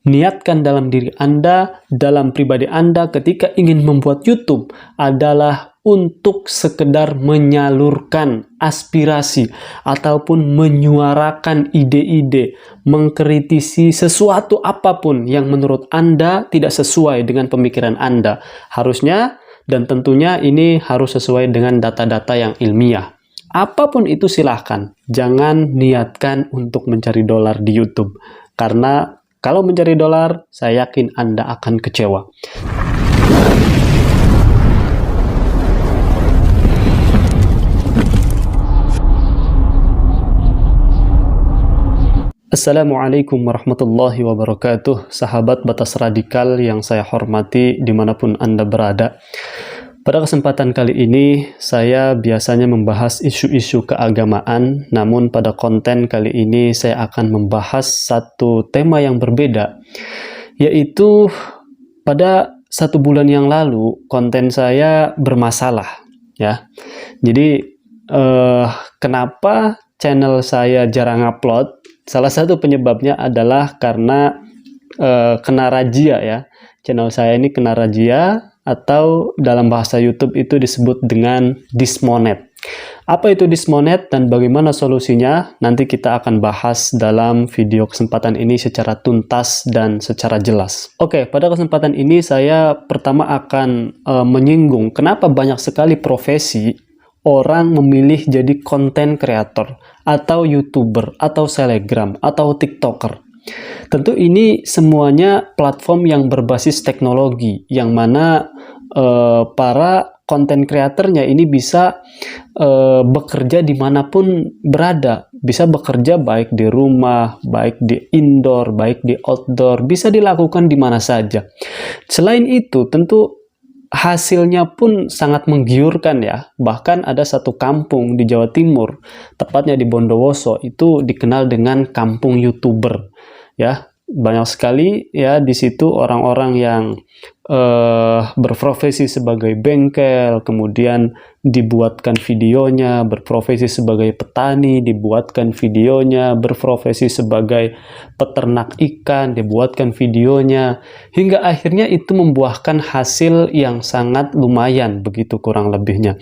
niatkan dalam diri Anda, dalam pribadi Anda ketika ingin membuat YouTube adalah untuk sekedar menyalurkan aspirasi ataupun menyuarakan ide-ide, mengkritisi sesuatu apapun yang menurut Anda tidak sesuai dengan pemikiran Anda. Harusnya dan tentunya ini harus sesuai dengan data-data yang ilmiah. Apapun itu silahkan, jangan niatkan untuk mencari dolar di YouTube. Karena kalau mencari dolar, saya yakin Anda akan kecewa. Assalamualaikum warahmatullahi wabarakatuh, sahabat batas radikal yang saya hormati dimanapun Anda berada. Pada kesempatan kali ini, saya biasanya membahas isu-isu keagamaan, namun pada konten kali ini saya akan membahas satu tema yang berbeda, yaitu pada 1 bulan yang lalu konten saya bermasalah, ya. Jadi, kenapa channel saya jarang upload? Salah satu penyebabnya adalah karena kena razia, ya. Channel saya ini kena razia, atau dalam bahasa YouTube itu disebut dengan dismonet. Apa itu dismonet dan bagaimana solusinya? Nanti kita akan bahas dalam video kesempatan ini secara tuntas dan secara jelas. Oke, pada kesempatan ini saya pertama akan menyinggung kenapa banyak sekali profesi orang memilih jadi content creator atau YouTuber atau selebgram atau TikToker. Tentu ini semuanya platform yang berbasis teknologi, yang mana para konten kreatornya ini bisa bekerja dimanapun berada. Bisa bekerja baik di rumah, baik di indoor, baik di outdoor, bisa dilakukan di mana saja. Selain itu, tentu hasilnya pun sangat menggiurkan, ya. Bahkan ada satu kampung di Jawa Timur, tepatnya di Bondowoso, itu dikenal dengan kampung YouTuber. Ya, banyak sekali ya di situ orang-orang yang berprofesi sebagai bengkel, kemudian dibuatkan videonya, berprofesi sebagai petani, dibuatkan videonya, berprofesi sebagai peternak ikan, dibuatkan videonya, hingga akhirnya itu membuahkan hasil yang sangat lumayan, begitu kurang lebihnya.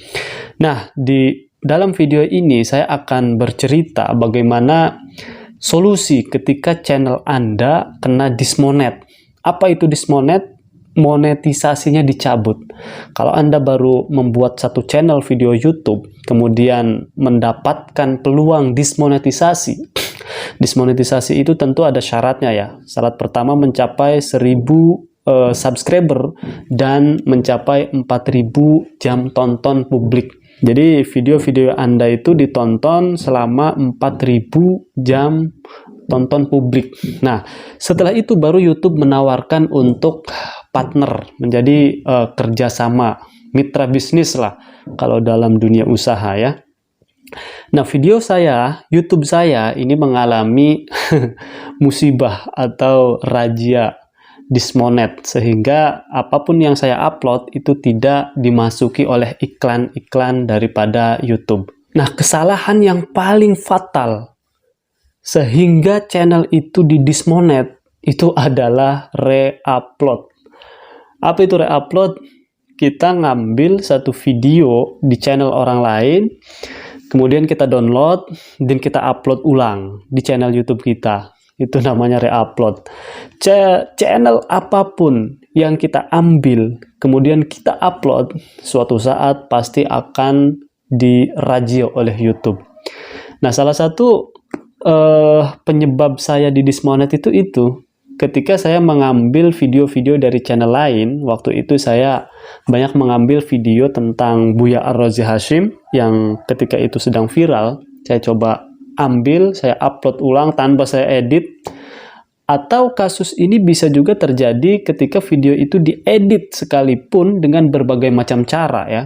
Nah, di dalam video ini saya akan bercerita bagaimana solusi ketika channel Anda kena dismonet. Apa itu dismonet? Monetisasinya dicabut. Kalau Anda baru membuat satu channel video YouTube, kemudian mendapatkan peluang dismonetisasi. Dismonetisasi itu tentu ada syaratnya, ya. Syarat pertama mencapai 1000 subscriber dan mencapai 4000 jam tonton publik. Jadi video-video Anda itu ditonton selama 4000 jam tonton publik. Nah, setelah itu baru YouTube menawarkan untuk partner, menjadi kerjasama, mitra bisnis lah kalau dalam dunia usaha, ya. Nah, video saya, YouTube saya ini mengalami musibah atau razia dismonet, sehingga apapun yang saya upload itu tidak dimasuki oleh iklan-iklan daripada YouTube. Nah, kesalahan yang paling fatal sehingga channel itu didismonet itu adalah re-upload. Apa itu re-upload? Kita ngambil satu video di channel orang lain, kemudian kita download dan kita upload ulang di channel YouTube kita. Itu namanya re-upload. Channel apapun yang kita ambil, kemudian kita upload, suatu saat pasti akan dirazia oleh YouTube. Nah, salah satu penyebab saya di dismonet itu ketika saya mengambil video-video dari channel lain. Waktu itu saya banyak mengambil video tentang Buya Ar-Razi Hashim yang ketika itu sedang viral. Saya coba ambil, saya upload ulang tanpa saya edit. Atau kasus ini bisa juga terjadi ketika video itu diedit sekalipun dengan berbagai macam cara, ya.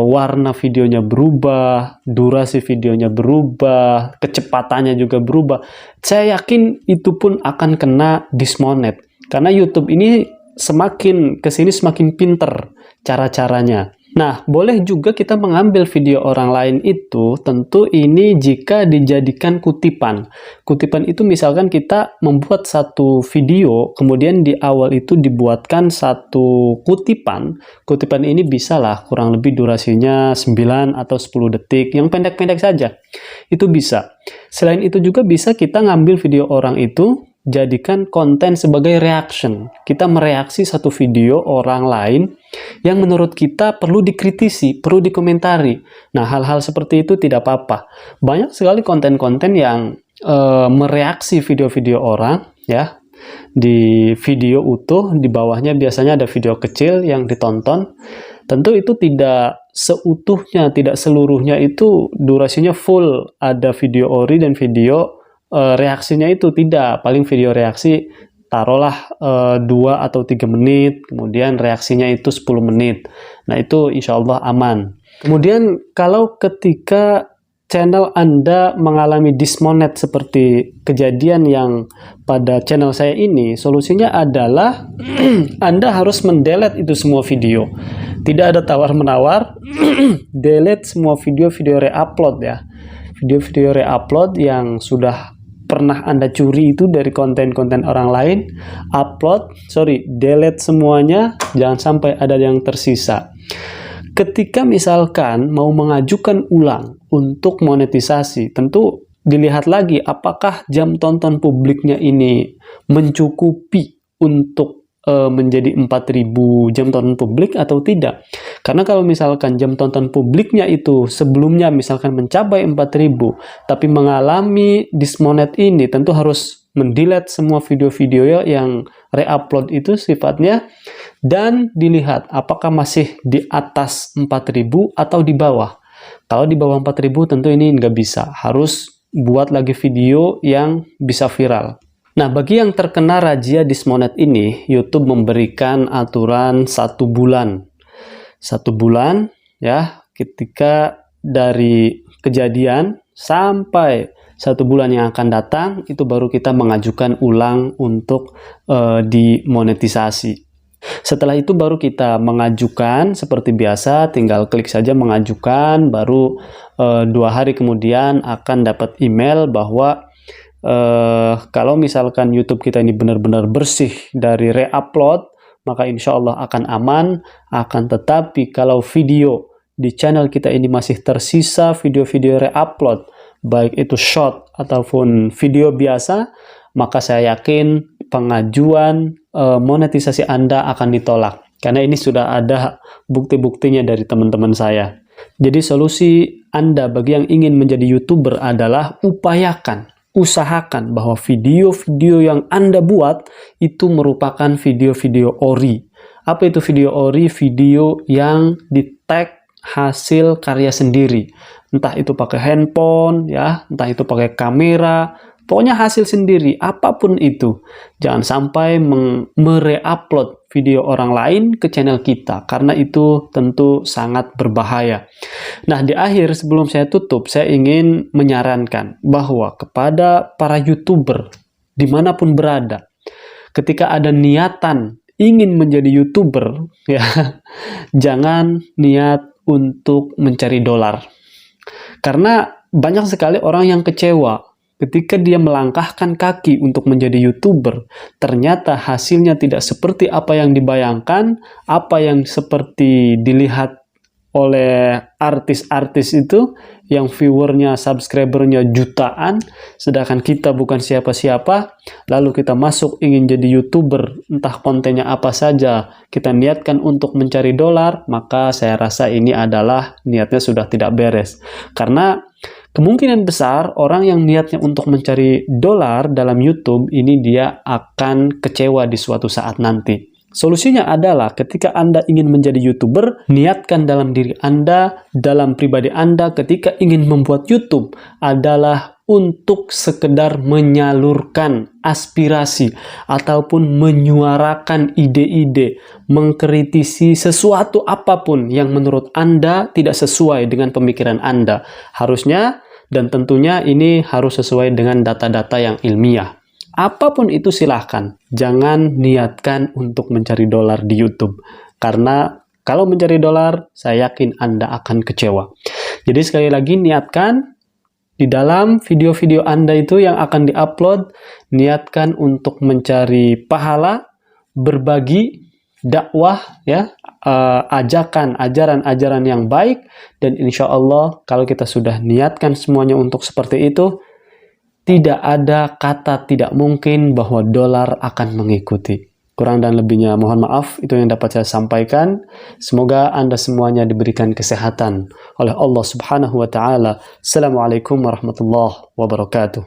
Warna videonya berubah, durasi videonya berubah, kecepatannya juga berubah. Saya yakin itu pun akan kena dismonet. Karena YouTube ini semakin kesini semakin pinter cara-caranya. Nah, boleh juga kita mengambil video orang lain itu, tentu ini jika dijadikan kutipan. Kutipan itu misalkan kita membuat satu video, kemudian di awal itu dibuatkan satu kutipan. Kutipan ini bisa lah kurang lebih durasinya 9 atau 10 detik, yang pendek-pendek saja. Itu bisa. Selain itu juga bisa kita ngambil video orang itu, jadikan konten sebagai reaction. Kita mereaksi satu video orang lain yang menurut kita perlu dikritisi, perlu dikomentari. Nah, hal-hal seperti itu tidak apa-apa. Banyak sekali konten-konten yang mereaksi video-video orang, ya. Di video utuh, di bawahnya biasanya ada video kecil yang ditonton. Tentu itu tidak seutuhnya, tidak seluruhnya itu durasinya full. Ada video ori dan video reaksinya itu tidak, paling video reaksi taruhlah 2 atau 3 menit, kemudian reaksinya itu 10 menit. Nah, itu insya Allah aman. Kemudian kalau ketika channel Anda mengalami dismonet seperti kejadian yang pada channel saya ini, solusinya adalah Anda harus mendelete itu semua video. Tidak ada tawar-menawar, delete semua video-video reupload ya. Video-video reupload yang sudah pernah Anda curi itu dari konten-konten orang lain, delete semuanya, jangan sampai ada yang tersisa. Ketika misalkan mau mengajukan ulang untuk monetisasi, tentu dilihat lagi apakah jam tonton publiknya ini mencukupi untuk menjadi 4.000 jam tonton publik atau tidak. Karena kalau misalkan jam tonton publiknya itu sebelumnya misalkan mencapai 4.000, tapi mengalami dismonet ini, tentu harus mendelete semua video-video yang reupload itu sifatnya, dan dilihat apakah masih di atas 4.000 atau di bawah. Kalau di bawah 4.000 tentu ini nggak bisa, harus buat lagi video yang bisa viral. Nah, bagi yang terkena razia dismonet ini, YouTube memberikan aturan 1 bulan. 1 bulan, ya, ketika dari kejadian sampai 1 bulan yang akan datang, itu baru kita mengajukan ulang untuk dimonetisasi. Setelah itu baru kita mengajukan seperti biasa, tinggal klik saja mengajukan, baru 2 hari kemudian akan dapat email bahwa kalau misalkan YouTube kita ini benar-benar bersih dari reupload, maka insya Allah akan aman. Akan tetapi kalau video di channel kita ini masih tersisa video-video reupload, baik itu short ataupun video biasa, maka saya yakin pengajuan monetisasi Anda akan ditolak. Karena ini sudah ada bukti-buktinya dari teman-teman saya. Jadi solusi Anda bagi yang ingin menjadi YouTuber adalah usahakan bahwa video-video yang Anda buat itu merupakan video-video ori. Apa itu video ori? Video yang di-tag hasil karya sendiri. Entah itu pakai handphone, ya, entah itu pakai kamera, pokoknya hasil sendiri, apapun itu. Jangan sampai mereupload video orang lain ke channel kita, karena itu tentu sangat berbahaya. Nah, di akhir sebelum saya tutup, saya ingin menyarankan bahwa kepada para YouTuber dimanapun berada, ketika ada niatan ingin menjadi YouTuber, ya, jangan niat untuk mencari dolar. Karena banyak sekali orang yang kecewa ketika dia melangkahkan kaki untuk menjadi YouTuber, ternyata hasilnya tidak seperti apa yang dibayangkan, apa yang seperti dilihat oleh artis-artis itu, yang viewernya, subscribernya jutaan, sedangkan kita bukan siapa-siapa, lalu kita masuk ingin jadi YouTuber, entah kontennya apa saja, kita niatkan untuk mencari dolar, maka saya rasa ini adalah niatnya sudah tidak beres. Karena kemungkinan besar orang yang niatnya untuk mencari dolar dalam YouTube ini dia akan kecewa di suatu saat nanti. Solusinya adalah ketika Anda ingin menjadi YouTuber, niatkan dalam diri Anda, dalam pribadi Anda ketika ingin membuat YouTube adalah untuk sekedar menyalurkan aspirasi ataupun menyuarakan ide-ide, mengkritisi sesuatu apapun yang menurut Anda tidak sesuai dengan pemikiran Anda. Harusnya dan tentunya ini harus sesuai dengan data-data yang ilmiah. Apapun itu silahkan, jangan niatkan untuk mencari dolar di YouTube. Karena Kalau mencari dolar, saya yakin Anda akan kecewa. Jadi sekali lagi niatkan di dalam video-video Anda itu yang akan diupload, niatkan untuk mencari pahala, berbagi, dakwah, ya, ajakan, ajaran-ajaran yang baik, dan insya Allah kalau kita sudah niatkan semuanya untuk seperti itu, tidak ada kata tidak mungkin bahwa dolar akan mengikuti. Kurang dan lebihnya mohon maaf, itu yang dapat saya sampaikan. Semoga Anda semuanya diberikan kesehatan oleh Allah Subhanahu wa taala. Assalamualaikum warahmatullahi wabarakatuh.